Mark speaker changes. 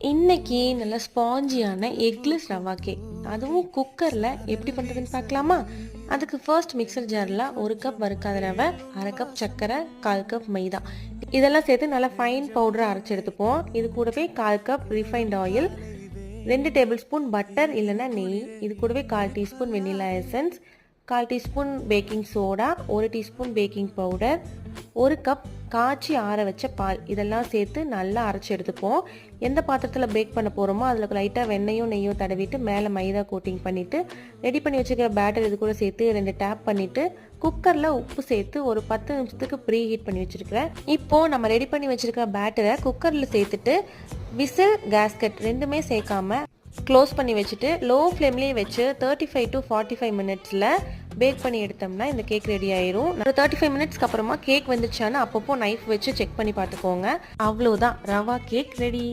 Speaker 1: இன்னைக்கு நல்ல ஸ்பாஞ்சியான eggless rava cake, அதுவும் குக்கரில் எப்படி பண்ணுறதுன்னு பார்க்கலாமா? அதுக்கு ஃபர்ஸ்ட் மிக்சர் ஜாரில் 1 கப் வறுக்காத ரவை, 1/2 கப் சர்க்கரை, 1/4 கப் மைதா இதெல்லாம் சேர்த்து நல்லா ஃபைன் பவுடரை அரைச்சி எடுத்துப்போம். இது கூடவே 1/4 cup refined oil, 2 tablespoon butter இல்லைன்னா நெய், இது கூடவே 1/4 teaspoon vanilla essence, 1/4 teaspoon baking soda, 1 teaspoon baking powder, 1 cup காய்ச்சி ஆற வச்ச பால் இதெல்லாம் சேர்த்து நல்லா அரைச்சி எடுத்துப்போம். எந்த பாத்திரத்தில் பேக் பண்ண போகிறோமோ அதில் லைட்டாக வெண்ணையும் நெய்யும் தடவிட்டு மேலே மைதா கோட்டிங் பண்ணிவிட்டு ரெடி பண்ணி வச்சுக்கிற பேட்டர் இது கூட சேர்த்து 2 டேப் பண்ணிவிட்டு குக்கரில் உப்பு சேர்த்து ஒரு 10 நிமிஷத்துக்கு ப்ரீ ஹீட் பண்ணி வச்சுருக்கிறேன். இப்போது நம்ம ரெடி பண்ணி வச்சுருக்கிற பேட்டரை குக்கரில் சேர்த்துட்டு விசில், கேஸ்கட் ரெண்டுமே சேர்க்காம க்ளோஸ் பண்ணி வச்சுட்டு லோ ஃப்ளேம்லேயே வச்சு 35 to 45 மினிட்ஸில் பேக் பண்ணி எடுத்தோம்னா இந்த கேக் ரெடி ஆயிரும். ஒரு 35 மினிட்ஸ்க்கு அப்புறமா கேக் வந்துச்சான்னு அப்பப்போ நைஃப் வச்சு செக் பண்ணி பார்த்துக்கோங்க. அவ்வளோதான், ரவா கேக் ரெடி.